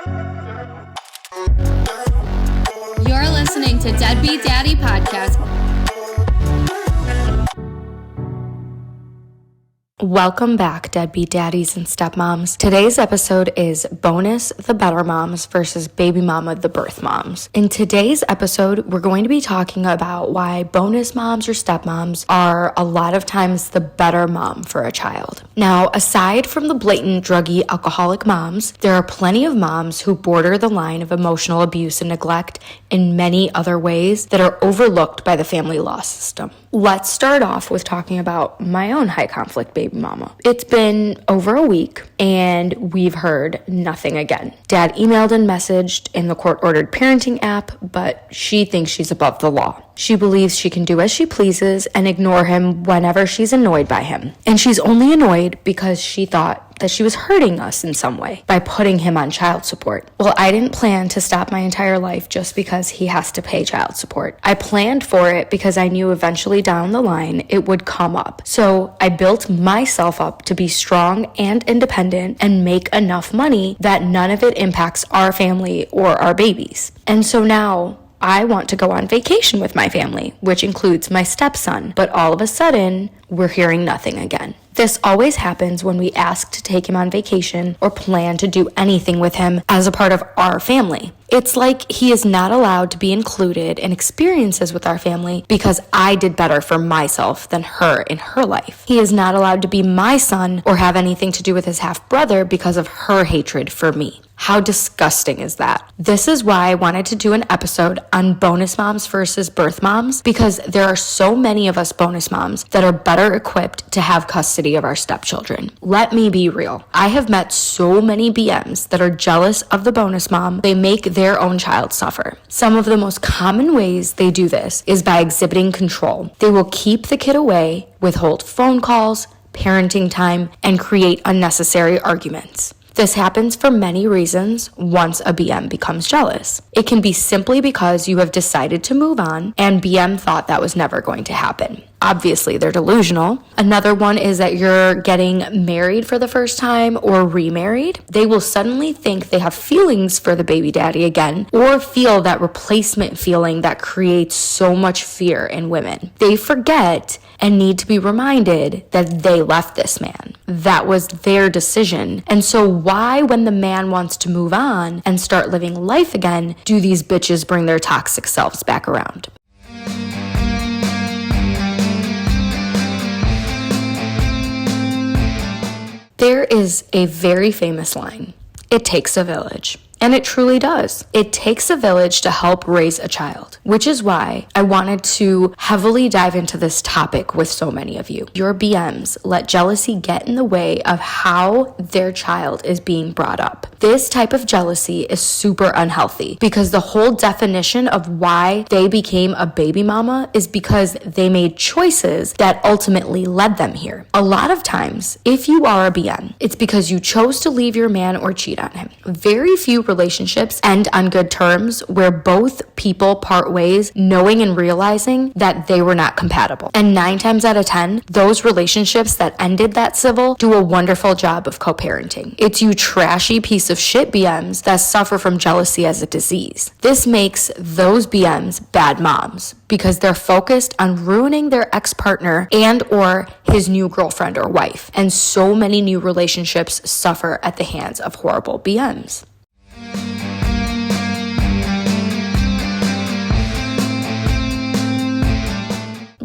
You're listening to Deadbeat Daddy Podcast. Welcome back, deadbeat daddies and stepmoms. Today's episode is Bonus the Better Moms versus Baby Mama the Birth Moms. In today's episode, we're going to be talking about why bonus moms or stepmoms are a lot of times the better mom for a child. Now, aside from the blatant druggy alcoholic moms, there are plenty of moms who border the line of emotional abuse and neglect in many other ways that are overlooked by the family law system. Let's start off with talking about my own high conflict baby mama. It's been over a week and we've heard nothing again. Dad emailed and messaged in the court-ordered parenting app, but she thinks she's above the law. She believes she can do as she pleases and ignore him whenever she's annoyed by him. And she's only annoyed because she thought that she was hurting us in some way by putting him on child support. Well, I didn't plan to stop my entire life just because he has to pay child support. I planned for it because I knew eventually down the line it would come up. So I built myself up to be strong and independent and make enough money that none of it impacts our family or our babies. And so now I want to go on vacation with my family, which includes my stepson, but all of a sudden, we're hearing nothing again. This always happens when we ask to take him on vacation or plan to do anything with him as a part of our family. It's like he is not allowed to be included in experiences with our family because I did better for myself than her in her life. He is not allowed to be my son or have anything to do with his half-brother because of her hatred for me. How disgusting is that? This is why I wanted to do an episode on bonus moms versus birth moms, because there are so many of us bonus moms that are better equipped to have custody of our stepchildren. Let me be real. I have met so many BMs that are jealous of the bonus mom. They make their own child suffer. Some of the most common ways they do this is by exhibiting control. They will keep the kid away, withhold phone calls, parenting time, and create unnecessary arguments. This happens for many reasons once a BM becomes jealous. It can be simply because you have decided to move on and BM thought that was never going to happen. Obviously, they're delusional. Another one is that you're getting married for the first time or remarried. They will suddenly think they have feelings for the baby daddy again or feel that replacement feeling that creates so much fear in women. They forget and need to be reminded that they left this man. That was their decision. And so why, when the man wants to move on and start living life again, do these bitches bring their toxic selves back around? There is a very famous line. It takes a village. And it truly does. It takes a village to help raise a child, which is why I wanted to heavily dive into this topic with so many of you. Your BMs let jealousy get in the way of how their child is being brought up. This type of jealousy is super unhealthy because the whole definition of why they became a baby mama is because they made choices that ultimately led them here. A lot of times, if you are a BM, it's because you chose to leave your man or cheat on him. Very few relationships end on good terms where both people part ways knowing and realizing that they were not compatible. And 9 times out of 10, those relationships that ended that civil do a wonderful job of co-parenting. It's you trashy piece of shit BMs that suffer from jealousy as a disease. This makes those BMs bad moms because they're focused on ruining their ex-partner and or his new girlfriend or wife. And so many new relationships suffer at the hands of horrible BMs.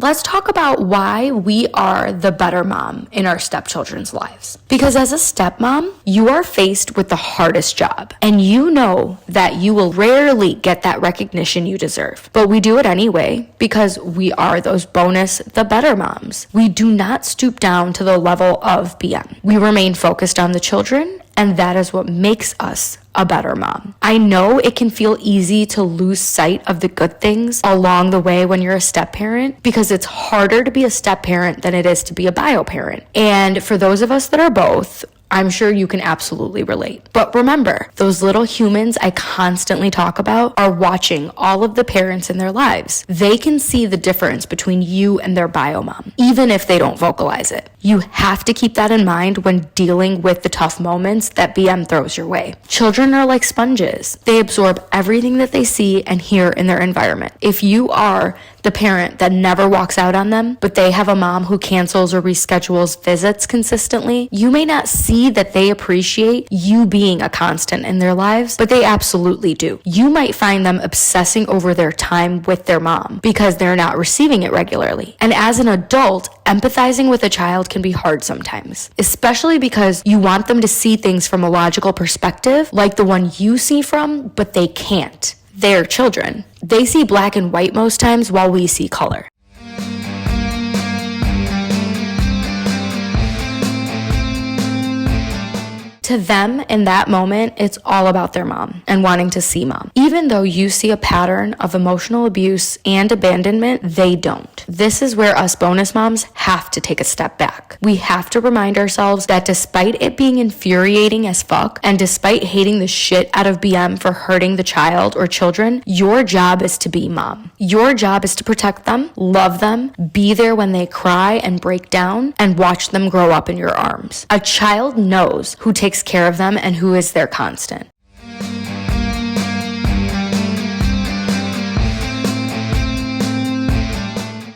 Let's talk about why we are the better mom in our stepchildren's lives. Because as a stepmom, you are faced with the hardest job, and you know that you will rarely get that recognition you deserve. But we do it anyway because we are those bonus, the better moms. We do not stoop down to the level of BM. We remain focused on the children, and that is what makes us a better mom. I know it can feel easy to lose sight of the good things along the way when you're a step parent because it's harder to be a step parent than it is to be a bio parent. And for those of us that are both, I'm sure you can absolutely relate. But remember, those little humans I constantly talk about are watching all of the parents in their lives. They can see the difference between you and their bio mom, even if they don't vocalize it. You have to keep that in mind when dealing with the tough moments that BM throws your way. Children are like sponges. They absorb everything that they see and hear in their environment. If you are the parent that never walks out on them, but they have a mom who cancels or reschedules visits consistently, you may not see that they appreciate you being a constant in their lives, but they absolutely do. You might find them obsessing over their time with their mom because they're not receiving it regularly. And as an adult, empathizing with a child can be hard sometimes, especially because you want them to see things from a logical perspective, like the one you see from, but they can't. They're children. They see black and white most times while we see color. To them, in that moment, it's all about their mom and wanting to see mom. Even though you see a pattern of emotional abuse and abandonment, they don't. This is where us bonus moms have to take a step back. We have to remind ourselves that despite it being infuriating as fuck, and despite hating the shit out of BM for hurting the child or children, your job is to be mom. Your job is to protect them, love them, be there when they cry and break down, and watch them grow up in your arms. A child knows who takes care of them and who is their constant.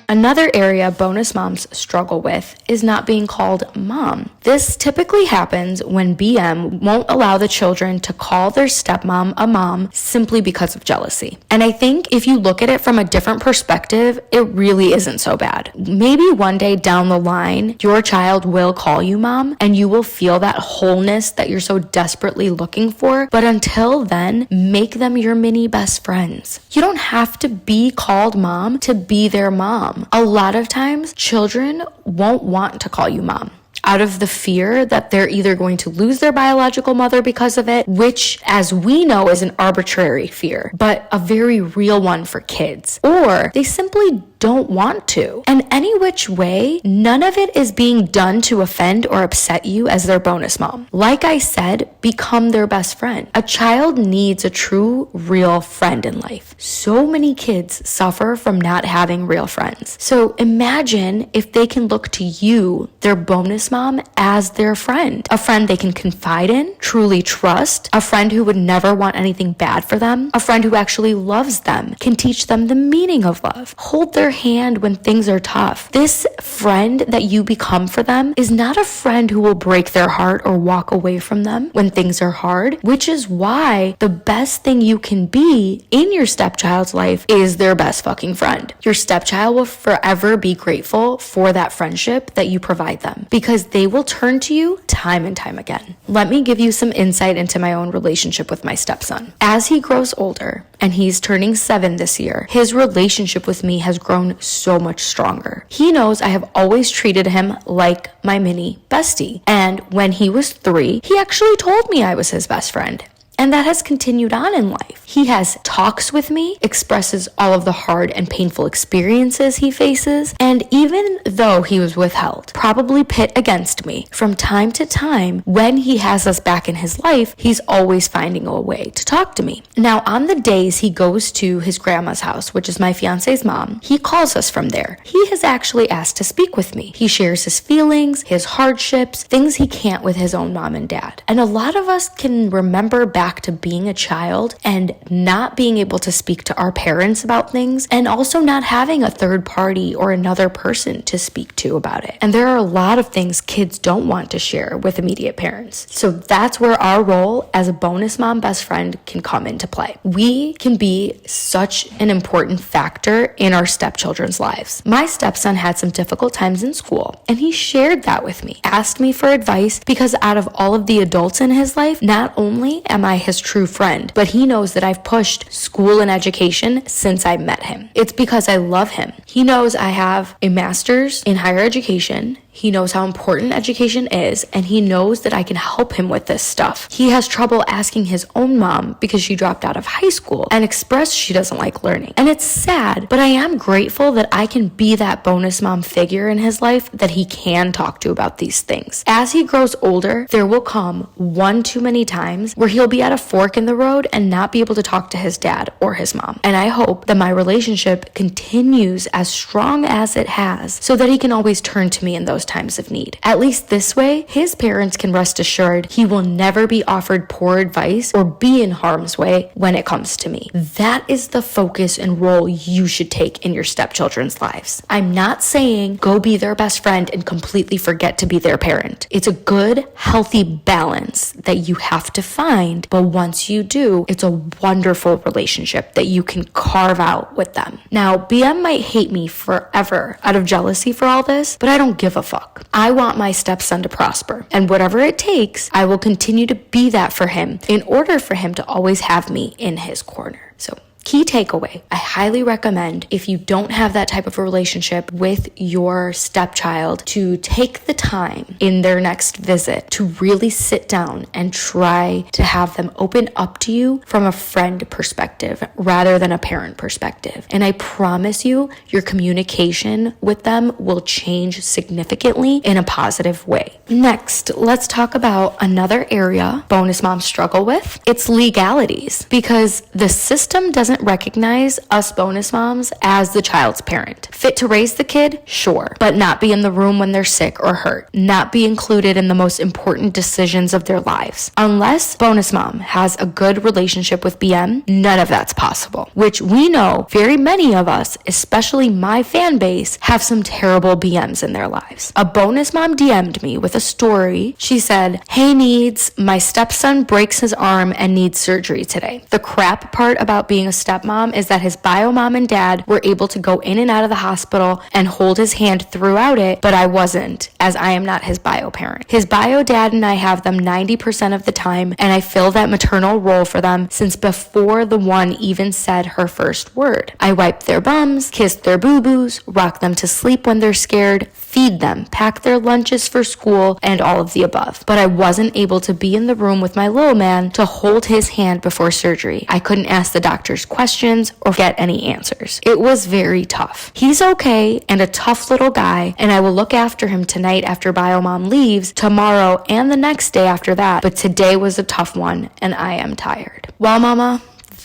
Another area bonus moms struggle with is not being called mom. This typically happens when BM won't allow the children to call their stepmom a mom simply because of jealousy. And I think if you look at it from a different perspective, it really isn't so bad. Maybe one day down the line, your child will call you mom and you will feel that wholeness that you're so desperately looking for. But until then, make them your mini best friends. You don't have to be called mom to be their mom. A lot of times, children won't want to call you mom out of the fear that they're either going to lose their biological mother because of it, which, as we know, is an arbitrary fear, but a very real one for kids, or they simply don't want to. And any which way, none of it is being done to offend or upset you as their bonus mom. Like I said, become their best friend. A child needs a true, real friend in life. So many kids suffer from not having real friends. So imagine if they can look to you, their bonus mom, as their friend. A friend they can confide in, truly trust, a friend who would never want anything bad for them, a friend who actually loves them, can teach them the meaning of love, hold their hand when things are tough. This friend that you become for them is not a friend who will break their heart or walk away from them when things are hard, which is why the best thing you can be in your stepchild's life is their best fucking friend. Your stepchild will forever be grateful for that friendship that you provide them because they will turn to you time and time again. Let me give you some insight into my own relationship with my stepson. As he grows older, and he's turning 7 this year, his relationship with me has grown so much stronger. He knows I have always treated him like my mini bestie. And when he was 3, he actually told me I was his best friend. And that has continued on in life. He has talks with me, expresses all of the hard and painful experiences he faces, and even though he was withheld, probably pit against me, from time to time, when he has us back in his life, he's always finding a way to talk to me. Now, on the days he goes to his grandma's house, which is my fiance's mom, he calls us from there. He has actually asked to speak with me. He shares his feelings, his hardships, things he can't with his own mom and dad. And a lot of us can remember back to being a child and not being able to speak to our parents about things, and also not having a third party or another person to speak to about it. And there are a lot of things kids don't want to share with immediate parents. So that's where our role as a bonus mom best friend can come into play. We can be such an important factor in our stepchildren's lives. My stepson had some difficult times in school, and he shared that with me, asked me for advice, because out of all of the adults in his life, not only am I his true friend, but he knows that I've pushed school and education since I met him. It's because I love him. He knows I have a master's in higher education. He knows how important education is, and he knows that I can help him with this stuff. He has trouble asking his own mom because she dropped out of high school and expressed she doesn't like learning. And it's sad, but I am grateful that I can be that bonus mom figure in his life that he can talk to about these things. As he grows older, there will come one too many times where he'll be at a fork in the road and not be able to talk to his dad or his mom. And I hope that my relationship continues as strong as it has so that he can always turn to me in those times of need. At least this way, his parents can rest assured he will never be offered poor advice or be in harm's way when it comes to me. That is the focus and role you should take in your stepchildren's lives. I'm not saying go be their best friend and completely forget to be their parent. It's a good, healthy balance that you have to find, but once you do, it's a wonderful relationship that you can carve out with them. Now, BM might hate me forever out of jealousy for all this, but I don't give a fuck. I want my stepson to prosper, and whatever it takes, I will continue to be that for him in order for him to always have me in his corner. So, key takeaway, I highly recommend if you don't have that type of a relationship with your stepchild to take the time in their next visit to really sit down and try to have them open up to you from a friend perspective rather than a parent perspective. And I promise you, your communication with them will change significantly in a positive way. Next, let's talk about another area bonus moms struggle with. It's legalities, because the system doesn't recognize us bonus moms as the child's parent. Fit to raise the kid? Sure. But not be in the room when they're sick or hurt. Not be included in the most important decisions of their lives. Unless bonus mom has a good relationship with BM, none of that's possible. Which we know very many of us, especially my fan base, have some terrible BMs in their lives. A bonus mom DM'd me with a story. She said, "Hey Needs, my stepson breaks his arm and needs surgery today. The crap part about being a stepmom is that his bio mom and dad were able to go in and out of the hospital and hold his hand throughout it, but I wasn't, as I am not his bio parent. His bio dad and I have them 90% of the time, and I fill that maternal role for them since before the one even said her first word. I wipe their bums, kiss their boo-boos, rock them to sleep when they're scared, feed them, pack their lunches for school, and all of the above. But I wasn't able to be in the room with my little man to hold his hand before surgery. I couldn't ask the doctors questions or get any answers. It was very tough. He's okay and a tough little guy, and I will look after him tonight after Biomom leaves, tomorrow, and the next day after that. But today was a tough one, and I am tired." Well, Mama,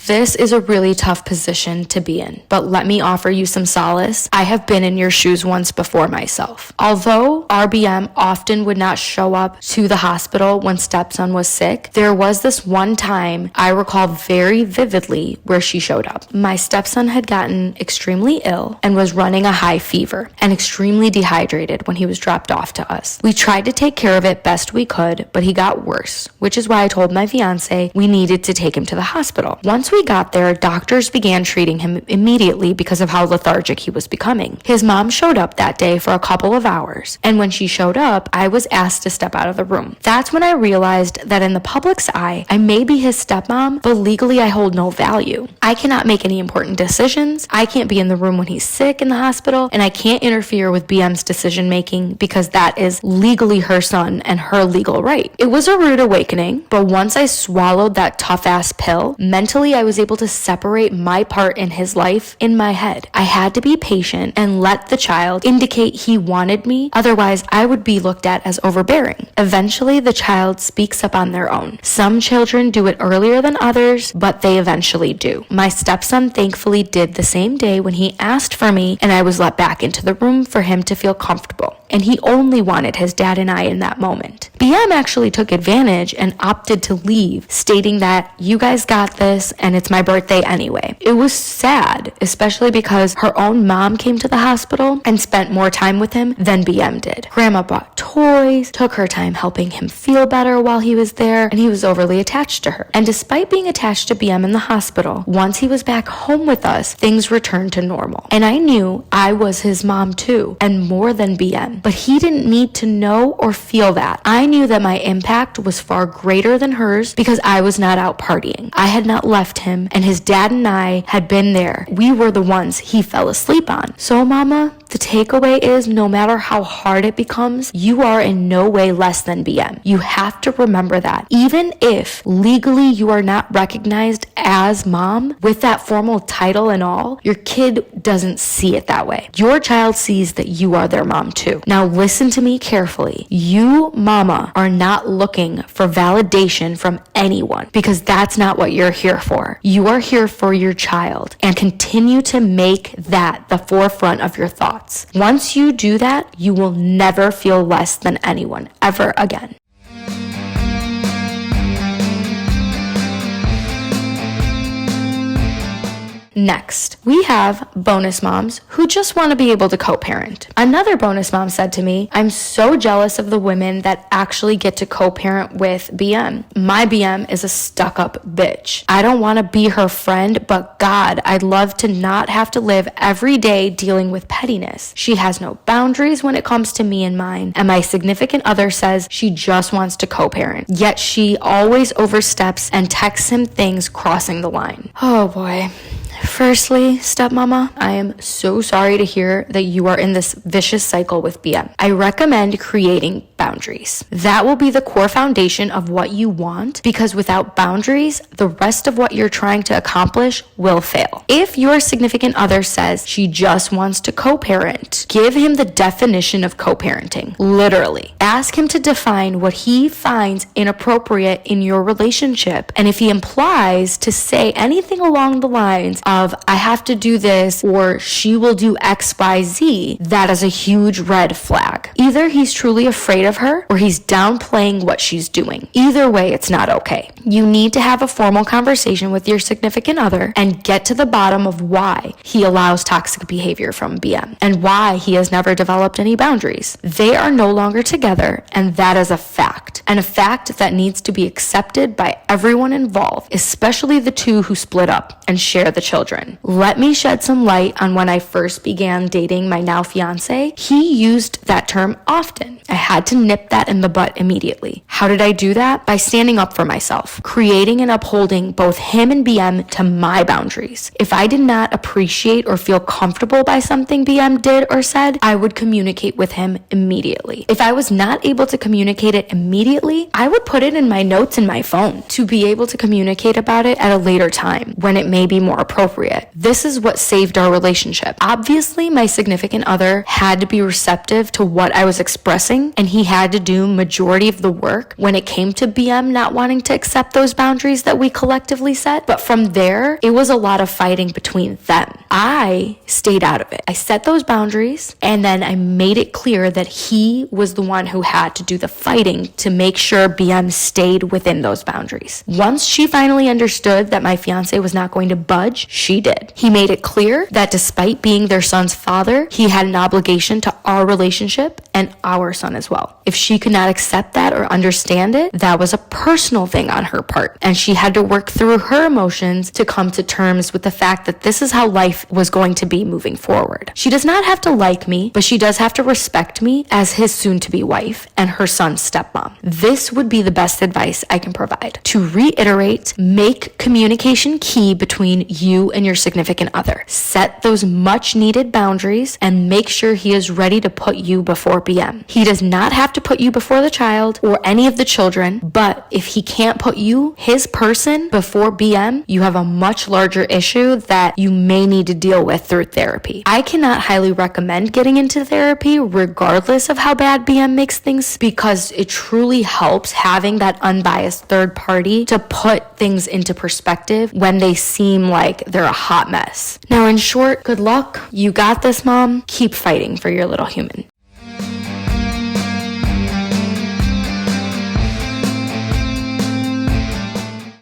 this is a really tough position to be in, but let me offer you some solace. I have been in your shoes once before myself. Although RBM often would not show up to the hospital when stepson was sick, there was this one time I recall very vividly where she showed up. My stepson had gotten extremely ill and was running a high fever and extremely dehydrated when he was dropped off to us. We tried to take care of it best we could, but he got worse, which is why I told my fiance we needed to take him to the hospital. Once we got there, doctors began treating him immediately because of how lethargic he was becoming. His mom showed up that day for a couple of hours, and when she showed up, I was asked to step out of the room. That's when I realized that in the public's eye, I may be his stepmom, but legally I hold no value. I cannot make any important decisions, I can't be in the room when he's sick in the hospital, and I can't interfere with BM's decision making because that is legally her son and her legal right. It was a rude awakening, but once I swallowed that tough-ass pill, mentally I was able to separate my part in his life in my head. I had to be patient and let the child indicate he wanted me, otherwise I would be looked at as overbearing. Eventually the child speaks up on their own. Some children do it earlier than others, but they eventually do. My stepson thankfully did the same day when he asked for me, and I was let back into the room for him to feel comfortable. And he only wanted his dad and I in that moment. BM actually took advantage and opted to leave, stating that you guys got this and it's my birthday anyway. It was sad, especially because her own mom came to the hospital and spent more time with him than BM did. Grandma bought toys, took her time helping him feel better while he was there, and he was overly attached to her. And despite being attached to BM in the hospital, once he was back home with us, things returned to normal. And I knew I was his mom too, and more than BM. But he didn't need to know or feel that. I knew that my impact was far greater than hers because I was not out partying. I had not left him, and his dad and I had been there. We were the ones he fell asleep on. So, Mama, the takeaway is no matter how hard it becomes, you are in no way less than BM. You have to remember that. Even if legally you are not recognized as mom with that formal title and all, your kid doesn't see it that way. Your child sees that you are their mom too. Now listen to me carefully. You, mama, are not looking for validation from anyone because that's not what you're here for. You are here for your child, and continue to make that the forefront of your thoughts. Once you do that, you will never feel less than anyone ever again. Next, we have bonus moms who just want to be able to co-parent. Another bonus mom said to me, I'm so jealous of the women that actually get to co-parent with BM. My BM is a stuck-up bitch. I don't want to be her friend, but God, I'd love to not have to live every day dealing with pettiness. She has no boundaries when it comes to me and mine, and my significant other says she just wants to co-parent, yet she always oversteps and texts him things crossing the line. Oh boy. Firstly, stepmama, I am so sorry to hear that you are in this vicious cycle with BM. I recommend creating boundaries. That will be the core foundation of what you want, because without boundaries, the rest of what you're trying to accomplish will fail. If your significant other says she just wants to co-parent, give him the definition of co-parenting. Literally. Ask him to define what he finds inappropriate in your relationship. And if he implies to say anything along the lines of, I have to do this, or she will do XYZ, that is a huge red flag. Either he's truly afraid of her, or he's downplaying what she's doing. Either way, it's not okay. You need to have a formal conversation with your significant other and get to the bottom of why he allows toxic behavior from BM and why he has never developed any boundaries. They are no longer together, and that is a fact, and a fact that needs to be accepted by everyone involved, especially the two who split up and share the children. Let me shed some light on when I first began dating my now fiance. He used that term often. I had to nip that in the butt immediately. How did I do that? By standing up for myself, creating and upholding both him and BM to my boundaries. If I did not appreciate or feel comfortable by something BM did or said, I would communicate with him immediately. If I was not able to communicate it immediately, I would put it in my notes in my phone to be able to communicate about it at a later time when it may be more appropriate. This is what saved our relationship. Obviously, my significant other had to be receptive to what I was expressing, and he had to do majority of the work when it came to BM not wanting to accept those boundaries that we collectively set. But from there, it was a lot of fighting between them. I stayed out of it. I set those boundaries, and then I made it clear that he was the one who had to do the fighting to make sure BM stayed within those boundaries. Once she finally understood that my fiance was not going to budge, she did. He made it clear that despite being their son's father, he had an obligation to our relationship and our son as well. If she could not accept that or understand it, that was a personal thing on her part, and she had to work through her emotions to come to terms with the fact that this is how life was going to be moving forward. She does not have to like me, but she does have to respect me as his soon-to-be wife and her son's stepmom. This would be the best advice I can provide. To reiterate, make communication key between you and your significant other. Set those much-needed boundaries and make sure he is ready to put you before BM. He does not have to put you before the child or any of the children, but if he can't put you, his person, before BM, you have a much larger issue that you may need to deal with through therapy. I cannot highly recommend getting into therapy regardless of how bad BM makes things, because it truly helps having that unbiased third party to put things into perspective when they seem like they're a hot mess. Now, in short, good luck. You got this, mom. Keep fighting for your little human.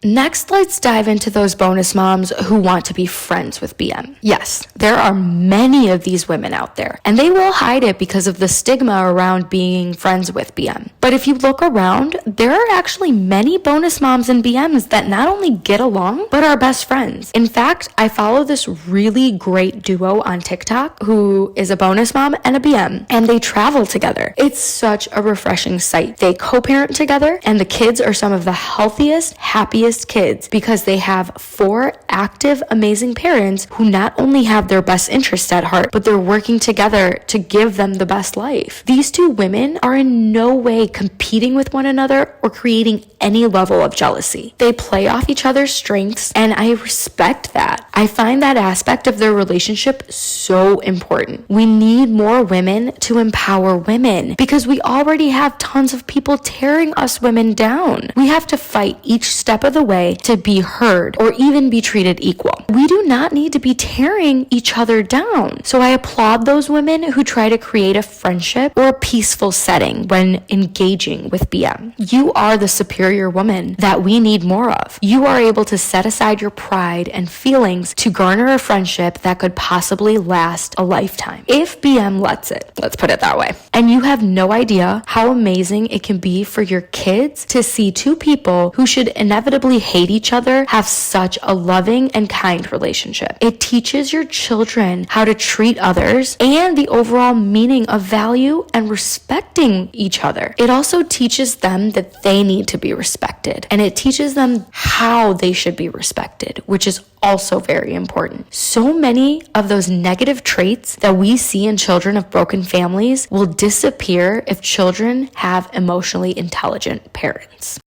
Next, let's dive into those bonus moms who want to be friends with BM. Yes, there are many of these women out there, and they will hide it because of the stigma around being friends with BM. But if you look around, there are actually many bonus moms and BMs that not only get along, but are best friends. In fact, I follow this really great duo on TikTok who is a bonus mom and a BM, and they travel together. It's such a refreshing sight. They co-parent together, and the kids are some of the healthiest, happiest happiest kids because they have 4 active, amazing parents who not only have their best interests at heart, but they're working together to give them the best life. These 2 women are in no way competing with one another or creating any level of jealousy. They play off each other's strengths, and I respect that. I find that aspect of their relationship so important. We need more women to empower women because we already have tons of people tearing us women down. We have to fight each step of the way to be heard or even be treated equal. We do not need to be tearing each other down. So I applaud those women who try to create a friendship or a peaceful setting when engaging with BM. You are the superior woman that we need more of. You are able to set aside your pride and feelings to garner a friendship that could possibly last a lifetime. If BM lets it, let's put it that way. And you have no idea how amazing it can be for your kids to see 2 people who should inevitably hate each other have such a loving and kind relationship. It teaches your children how to treat others and the overall meaning of value and respecting each other. It also teaches them that they need to be respected, and it teaches them how they should be respected, which is also very important. So many of those negative traits that we see in children of broken families will disappear if children have emotionally intelligent parents.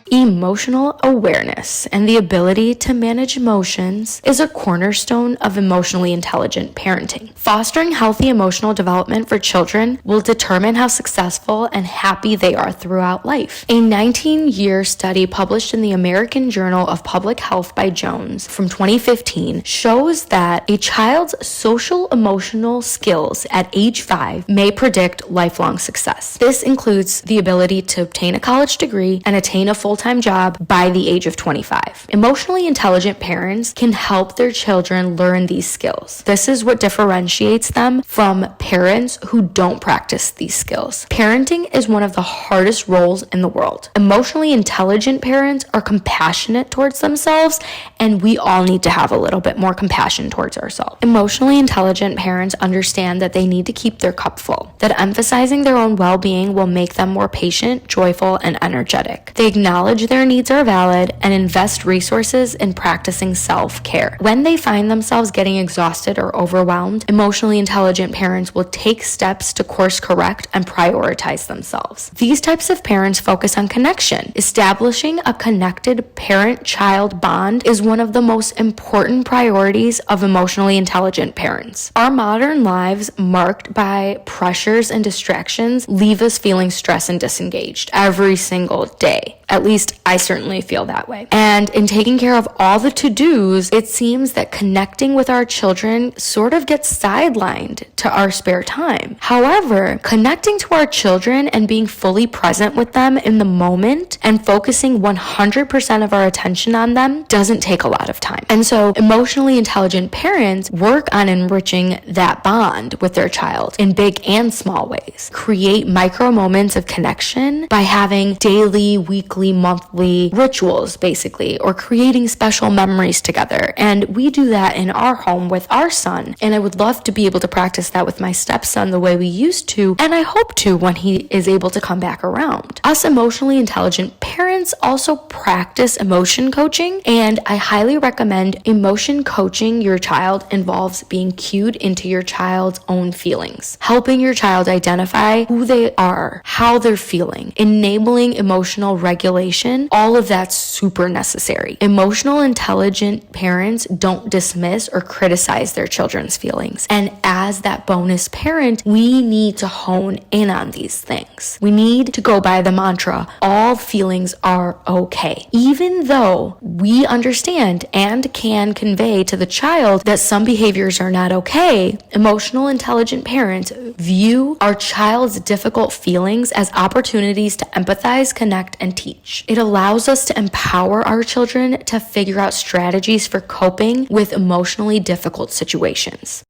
Emotional awareness and the ability to manage emotions is a cornerstone of emotionally intelligent parenting. Fostering healthy emotional development for children will determine how successful and happy they are throughout life. A 19-year study published in the American Journal of Public Health by Jones from 2015 shows that a child's social emotional skills at age 5 may predict lifelong success. This includes the ability to obtain a college degree and attain a full-time job by the age of 25. Emotionally intelligent parents can help their children learn these skills. This is what differentiates them from parents who don't practice these skills. Parenting is one of the hardest roles in the world. Emotionally intelligent parents are compassionate towards themselves, and we all need to have a little bit more compassion towards ourselves. Emotionally intelligent parents understand that they need to keep their cup full, that emphasizing their own well-being will make them more patient, joyful, and energetic. They acknowledge their needs are valid and invest resources in practicing self-care. When they find themselves getting exhausted or overwhelmed, emotionally intelligent parents will take steps to course correct and prioritize themselves. These types of parents focus on connection. Establishing a connected parent-child bond is one of the most important priorities of emotionally intelligent parents. Our modern lives, marked by pressures and distractions, leave us feeling stressed and disengaged every single day. At least I certainly feel that way. And in taking care of all the to-dos, it seems that connecting with our children sort of gets sidelined to our spare time. However, connecting to our children and being fully present with them in the moment and focusing 100% of our attention on them doesn't take a lot of time. And so emotionally intelligent parents work on enriching that bond with their child in big and small ways. Create micro moments of connection by having daily, weekly, monthly rituals, basically, or creating special memories together. And we do that in our home with our son. And I would love to be able to practice that with my stepson the way we used to. And I hope to when he is able to come back around. Us emotionally intelligent parents also practice emotion coaching. And I highly recommend emotion coaching your child involves being cued into your child's own feelings, helping your child identify who they are, how they're feeling, enabling emotional regulation. All of that's super necessary. Emotional intelligent parents don't dismiss or criticize their children's feelings. And as that bonus parent, we need to hone in on these things. We need to go by the mantra, all feelings are okay. Even though we understand and can convey to the child that some behaviors are not okay, emotional intelligent parents view our child's difficult feelings as opportunities to empathize, connect, and teach. It allows us to empower our children to figure out strategies for coping with emotionally difficult situations.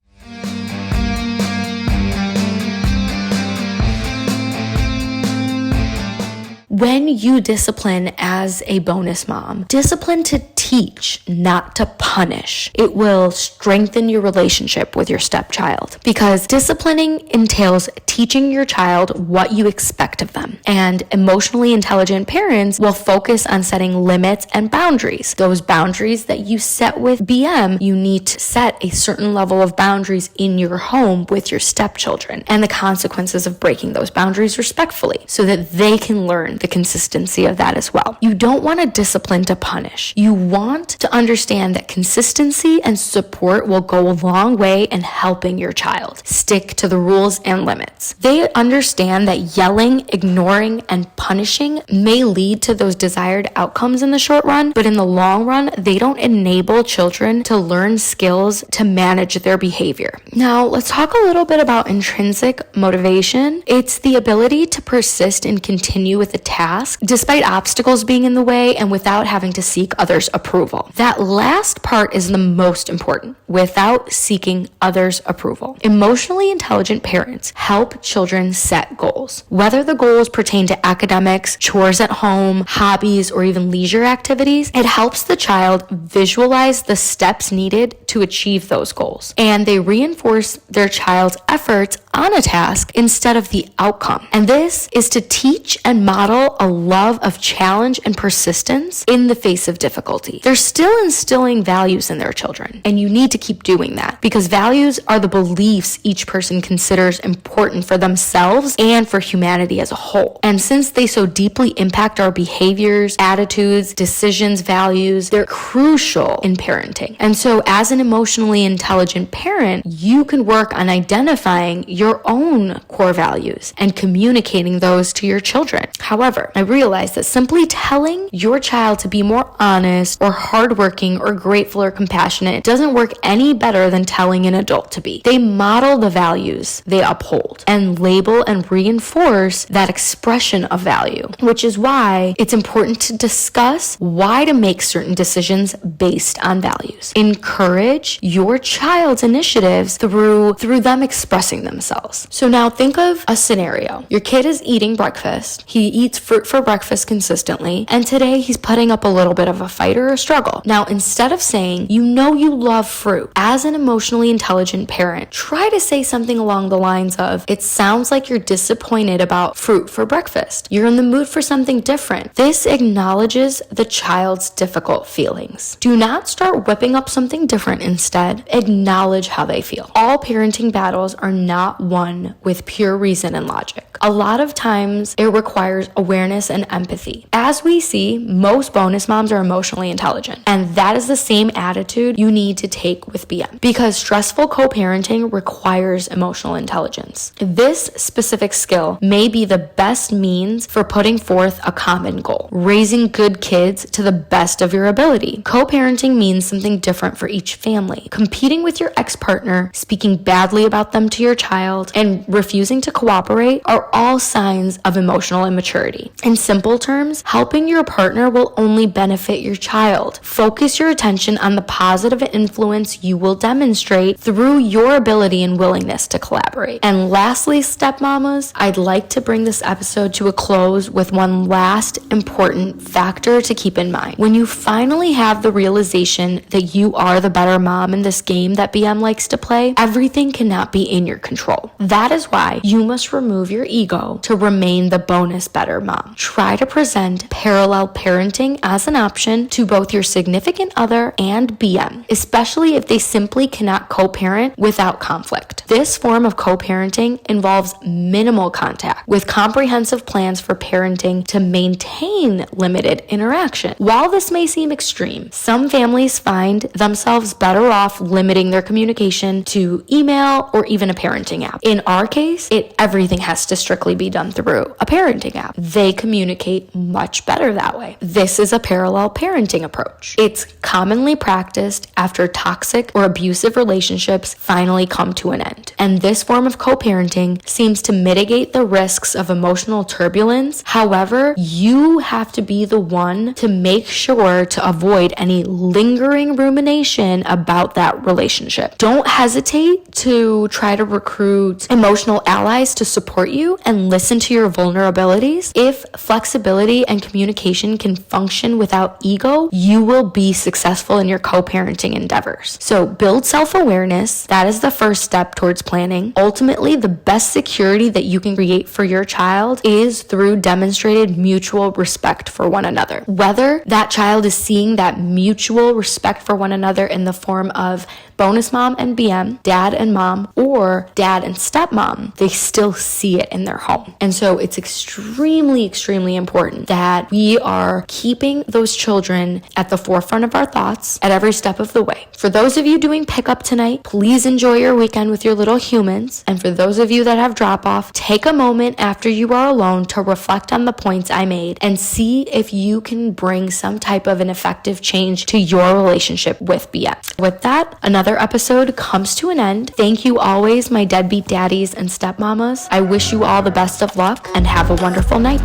When you discipline as a bonus mom, discipline to teach, not to punish. It will strengthen your relationship with your stepchild because disciplining entails teaching your child what you expect of them. And emotionally intelligent parents will focus on setting limits and boundaries. Those boundaries that you set with BM, you need to set a certain level of boundaries in your home with your stepchildren and the consequences of breaking those boundaries respectfully so that they can learn the consistency of that as well. You don't want to discipline to punish. You want to understand that consistency and support will go a long way in helping your child stick to the rules and limits. They understand that yelling, ignoring, and punishing may lead to those desired outcomes in the short run, but in the long run, they don't enable children to learn skills to manage their behavior. Now, let's talk a little bit about intrinsic motivation. It's the ability to persist and continue with a task despite obstacles being in the way and without having to seek others' approval. That last part is the most important, without seeking others' approval. Emotionally intelligent parents help children set goals. Whether the goals pertain to academics, chores at home, hobbies, or even leisure activities, it helps the child visualize the steps needed to achieve those goals. And they reinforce their child's efforts on a task instead of the outcome. And this is to teach and model a love of challenge and persistence in the face of difficulty. They're still instilling values in their children, and you need to keep doing that because values are the beliefs each person considers important for themselves and for humanity as a whole. And since they so deeply impact our behaviors, attitudes, decisions, values, they're crucial in parenting. And so as an emotionally intelligent parent, you can work on identifying your own core values and communicating those to your children. However, I realize that simply telling your child to be more honest or hardworking or grateful or compassionate doesn't work any better than telling an adult to be. They model the values they uphold and label and reinforce that expression of value, which is why it's important to discuss why to make certain decisions based on values. Encourage your child's initiatives through them expressing themselves. So now think of a scenario. Your kid is eating breakfast. He eats fruit for breakfast consistently, and today he's putting up a little bit of a fight or a struggle. Now, instead of saying, you know you love fruit, as an emotionally intelligent parent, try to say something along the lines of, it sounds like you're disappointed about fruit for breakfast. You're in the mood for something different. This acknowledges the child's difficult feelings. Do not start whipping up something different instead. Acknowledge how they feel. All parenting battles are not won with pure reason and logic. A lot of times it requires awareness and empathy. As we see, most bonus moms are emotionally intelligent, and that is the same attitude you need to take with BM because stressful co-parenting requires emotional intelligence. This specific skill may be the best means for putting forth a common goal, raising good kids to the best of your ability. Co-parenting means something different for each family. Competing with your ex-partner, speaking badly about them to your child, and refusing to cooperate are all signs of emotional immaturity. In simple terms, helping your partner will only benefit your child. Focus your attention on the positive influence you will demonstrate through your ability and willingness to collaborate. And lastly, stepmamas, I'd like to bring this episode to a close with one last important factor to keep in mind. When you finally have the realization that you are the better mom in this game that BM likes to play, everything cannot be in your control. That is why you must remove your ego to remain the bonus better mom. Try to present parallel parenting as an option to both your significant other and BM, especially if they simply cannot co-parent without conflict. This form of co-parenting involves minimal contact with comprehensive plans for parenting to maintain limited interaction. While this may seem extreme, some families find themselves better off limiting their communication to email or even a parenting app. In our case, everything has to strictly be done through a parenting app. They communicate much better that way. This is a parallel parenting approach. It's commonly practiced after toxic or abusive relationships finally come to an end. And this form of co-parenting seems to mitigate the risks of emotional turbulence. However, you have to be the one to make sure to avoid any lingering rumination about that relationship. Don't hesitate to try to recruit emotional allies to support you you and listen to your vulnerabilities, if flexibility and communication can function without ego, you will be successful in your co-parenting endeavors. So build self-awareness. That is the first step towards planning. Ultimately, the best security that you can create for your child is through demonstrated mutual respect for one another. Whether that child is seeing that mutual respect for one another in the form of bonus mom and BM, dad and mom, or dad and stepmom, they still see it in their home. And so it's extremely, extremely important that we are keeping those children at the forefront of our thoughts at every step of the way. For those of you doing pickup tonight, please enjoy your weekend with your little humans. And for those of you that have drop off, take a moment after you are alone to reflect on the points I made and see if you can bring some type of an effective change to your relationship with BM. With that, another episode comes to an end. Thank you always, my deadbeat daddies and stepmamas. I wish you all the best of luck and have a wonderful night.